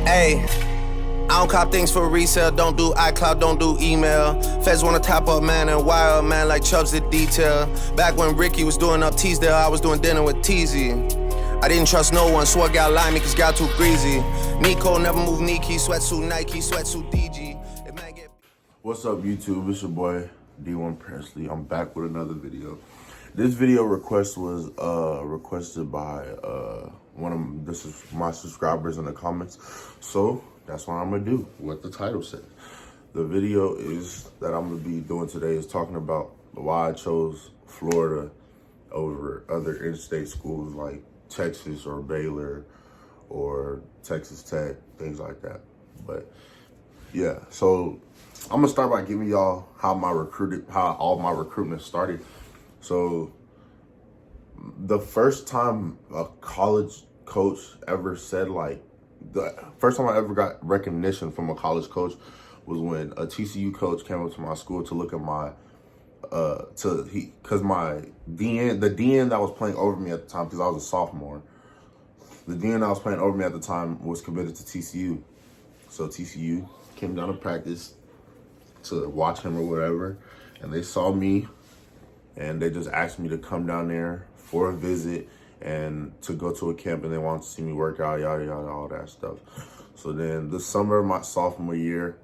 Hey, I don't cop things for resale, don't do iCloud, don't do email. Feds wanna top up, man, and wire, man, like Chubbs did detail. Back when Ricky was doing up Teasdale, I was doing dinner with Teasy. I didn't trust no one, swore gal lied me cause gal too greasy. Nico never moved Nike, sweatsuit Nike, sweatsuit DG. If man get... What's up, YouTube? It's your boy D1 Presley. I'm back with another video. This video request was requested by this is my subscribers in the comments. So that's what I'm gonna do, what the title said. The video is that I'm gonna be doing today is talking about why I chose Florida over other in-state schools like Texas or Baylor or Texas Tech, things like that. But yeah, so I'm gonna start by giving y'all how all my recruitment started. So the first time a college coach ever said, like, the first time I ever got recognition from a college coach was when a TCU coach came up to my school to look at my because my DN, the DN that was playing over me at the time, because I was a sophomore, the DN that was playing over me at the time was committed to TCU. So TCU came down to practice to watch him or whatever, and they saw me, and they just asked me to come down there for a visit and to go to a camp, and they wanted to see me work out, yada, yada, all that stuff. So then the summer of my sophomore year,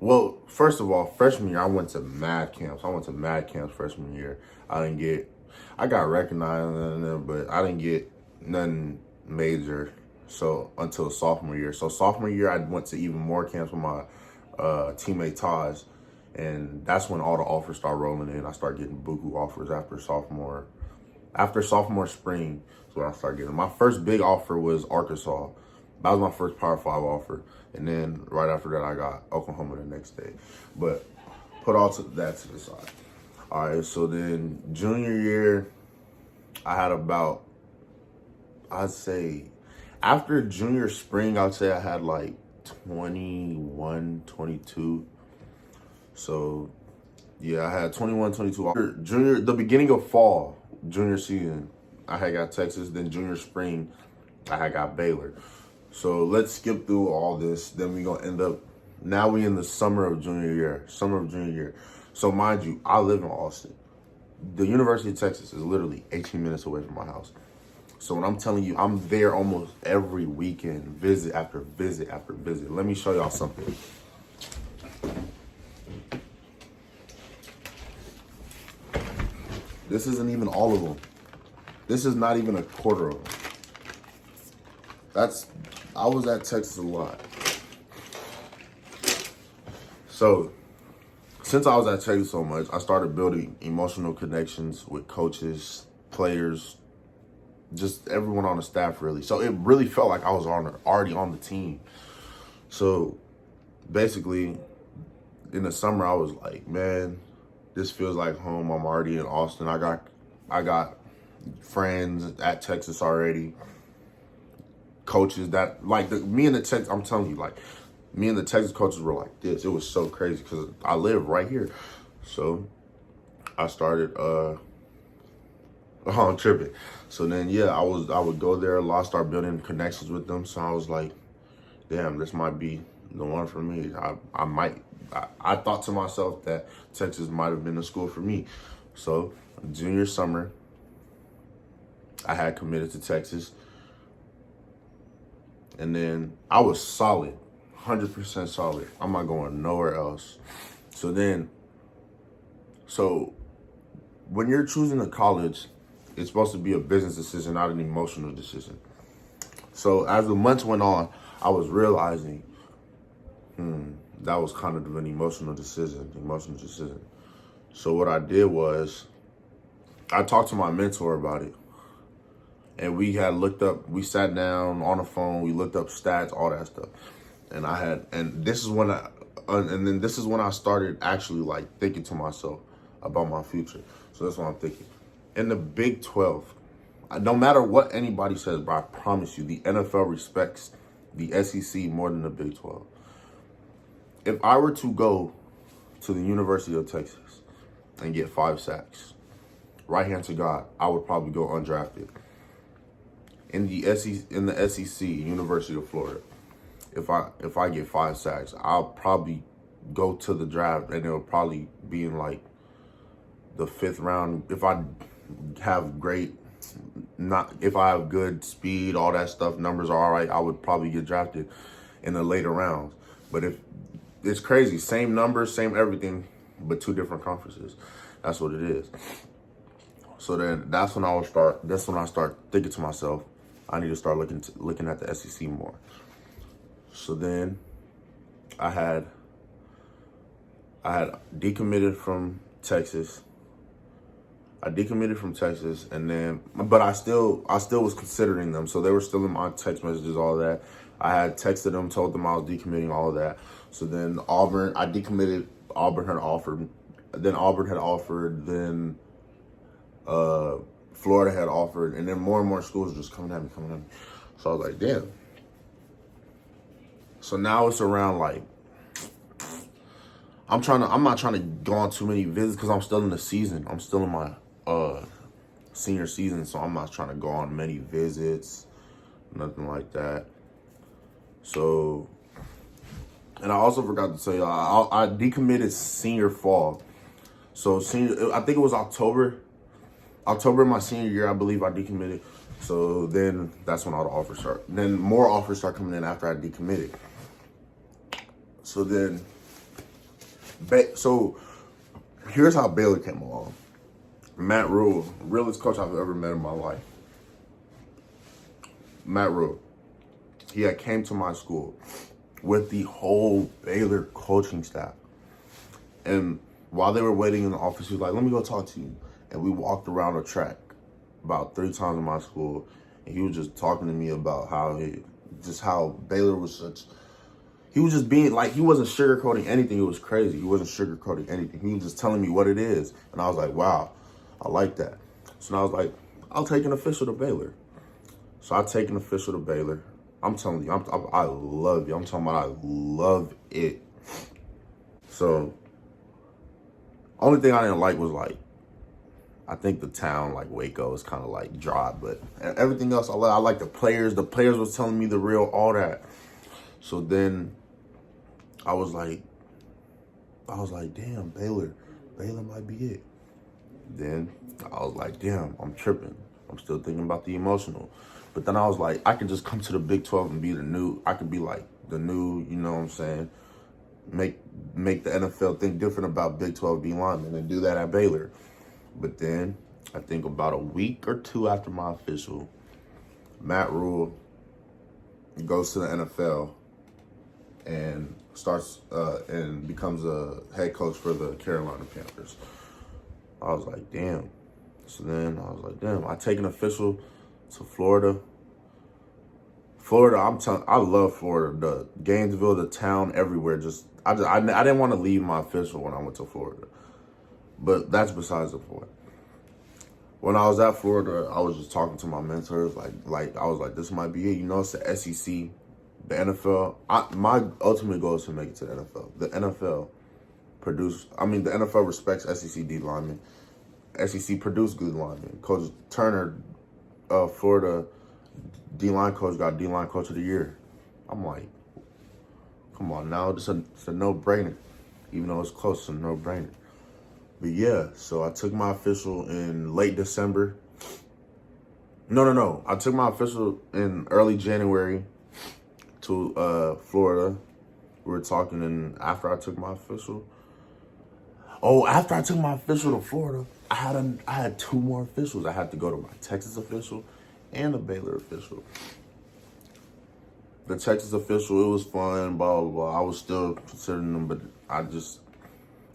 well, first of all, freshman year, I went to mad camps. Freshman year. I got recognized, but I didn't get nothing major. So until sophomore year. So sophomore year, I went to even more camps with my teammate Taj. And that's when all the offers start rolling in. I start getting buku offers after sophomore spring is when I started getting. My first big offer was Arkansas. That was my first Power 5 offer. And then right after that, I got Oklahoma the next day. But put all that to the side. All right, so then junior year, I had about, I'd say, after junior spring, I'd say I had like 21, 22. So, yeah, I had 21, 22. The beginning of fall, junior season, I had got Texas. Then junior spring, I had got Baylor. So let's skip through all this. Then we gonna end up, now we in the summer of junior year. So mind you, I live in Austin. The University of Texas is literally 18 minutes away from my house. So when I'm telling you, I'm there almost every weekend, visit after visit after visit. Let me show y'all something. This isn't even all of them. This is not even a quarter of them. I was at Texas a lot. So, since I was at Texas so much, I started building emotional connections with coaches, players, just everyone on the staff, really. So it really felt like I was already on the team. So, basically, in the summer, I was like, man, this feels like home. I'm already in Austin. I got friends at Texas already. Coaches that, like, me and the Texas coaches were like this. It was so crazy because I live right here. So I started, I'm tripping. So then, yeah, I would go there a lot, start building connections with them. So I was like, damn, this might be the one for me. I thought to myself that Texas might have been the school for me. So junior summer, I had committed to Texas. And then I was solid, 100% solid. I'm not going nowhere else. So when you're choosing a college, it's supposed to be a business decision, not an emotional decision. So as the months went on, I was realizing, that was kind of an emotional decision. So what I did was, I talked to my mentor about it. And we sat down on the phone, we looked up stats, all that stuff. And this is when I started actually like thinking to myself about my future. So that's what I'm thinking. In the Big 12, no matter what anybody says, but I promise you, the NFL respects the SEC more than the Big 12. If I were to go to the University of Texas and get 5 sacks, right hand to God, I would probably go undrafted. In the SEC, University of Florida, if I get 5 sacks, I'll probably go to the draft and it'll probably be in like the 5th round. If I have if I have good speed, all that stuff, numbers are all right, I would probably get drafted in the later rounds. But if it's crazy, same numbers, same everything, but 2 different conferences. That's what it is. So then that's when I start thinking to myself, I need to start looking at the SEC more. So then I had decommitted from Texas. And then, but I still was considering them. So they were still in my text messages, all that. I had texted them, told them I was decommitting, all of that. So then Auburn, I decommitted. Auburn had offered. Then Florida had offered, and then more and more schools just coming at me. So I was like, damn. So now it's around like, I'm not trying to go on too many visits because I'm still in the season. I'm still in my senior season, so I'm not trying to go on many visits, nothing like that. So, and I also forgot to tell y'all, I decommitted senior fall. So I think it was October of my senior year, I believe I decommitted. So then that's when all the offers start. Then more offers start coming in after I decommitted. So then, so here's how Baylor came along. Matt Rhule, realest coach I've ever met in my life. Matt Rhule, he had came to my school with the whole Baylor coaching staff. And while they were waiting in the office, he was like, let me go talk to you. And we walked around the track about 3 times in my school. And he was just talking to me about how Baylor was such, he was just being like, he wasn't sugarcoating anything. It was crazy. He wasn't sugarcoating anything. He was just telling me what it is. And I was like, wow, I like that. So now I was like, I'll take an official to Baylor. So I take an official to Baylor. I'm telling you, I love you. I'm talking about I love it. So only thing I didn't like was like, I think the town, like Waco, is kind of like dry, but everything else I like. I like the players. The players was telling me the real, all that. So then I was like, damn, Baylor might be it. Then I was like, damn, I'm tripping. I'm still thinking about the emotional. But then I was like, I could just come to the Big 12 and be I could be like the new, you know what I'm saying? Make the NFL think different about Big 12 D linemen and do that at Baylor. But then I think about a week or 2 after my official, Matt Rhule goes to the NFL and starts and becomes a head coach for the Carolina Panthers. I was like, damn. So then I was like, damn, I take an official to Florida. I love Florida. The Gainesville, the town, everywhere. I didn't want to leave my official when I went to Florida. But that's besides the point. When I was at Florida, I was just talking to my mentors. Like I was like, this might be it. You know, it's the SEC, the NFL. My ultimate goal is to make it to the NFL. The NFL respects SEC D linemen. SEC produced good linemen. Coach Turner, Florida D-line coach, got D-line coach of the year. I'm like, come on now, it's a no-brainer. Even though it's close, it's a no-brainer. But yeah, so I took my official in late December. No. I took my official in early January to Florida. We were talking, and after I took my official to Florida, I had 2 more officials. I had to go to my Texas official and the Baylor official. The Texas official, it was fun, blah, blah, blah. I was still considering them, but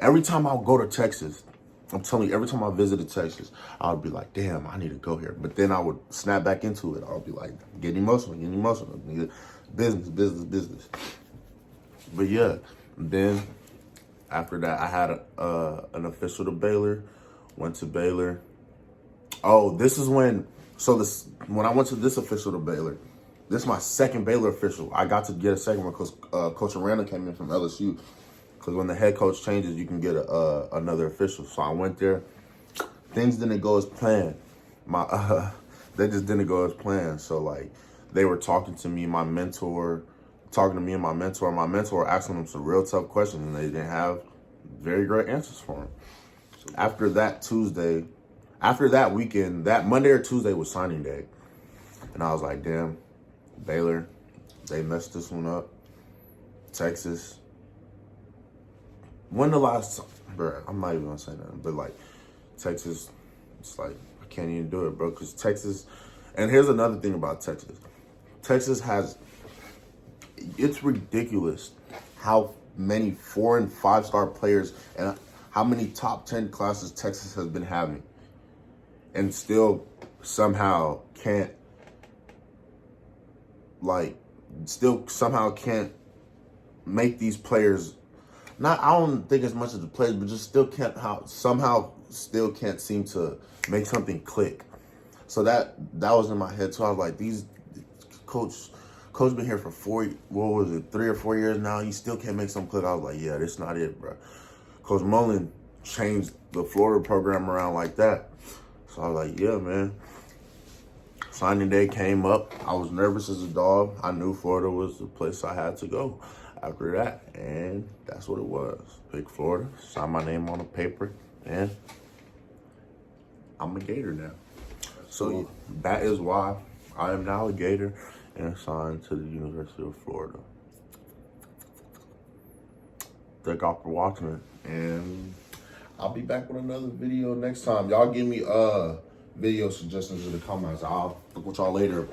every time I would go to Texas, I'm telling you, every time I visited Texas, I would be like, damn, I need to go here. But then I would snap back into it. I would be like, getting emotional. Business. But yeah, then after that, I had an official to Baylor, went to Baylor. Oh, this is when I went to this official to Baylor, this is my second Baylor official. I got to get a second one because Coach Aranda came in from LSU. Because when the head coach changes, you can get another official. So I went there. Things didn't go as planned. They just didn't go as planned. So like, they were talking to me. My mentor talking to me and my mentor asking them some real tough questions, and they didn't have very great answers for him. After that weekend, that Monday or Tuesday was signing day. And I was like, damn, Baylor, they messed this one up. Texas. When the last time, bro, I'm not even gonna say that, but like, Texas, it's like, I can't even do it, bro, because Texas, and here's another thing about Texas. Texas has, it's ridiculous how many 4- and 5-star players and how many top 10 classes Texas has been having, and still somehow can't make these players. I don't think as much as the players, but just still still can't seem to make something click. So that was in my head. So I was like, these coach been here for 3 or 4 years now. He still can't make something click. I was like, yeah, this not it, bro. Coach Mullen changed the Florida program around like that. So I was like, yeah, man. Signing day came up. I was nervous as a dog. I knew Florida was the place I had to go after that. And that's what it was. Pick Florida, sign my name on the paper, and I'm a Gator now. So that is why I am now a Gator and signed to the University of Florida. Thank y'all for watching, and I'll be back with another video next time. Y'all give me video suggestions in the comments. I'll look with y'all later.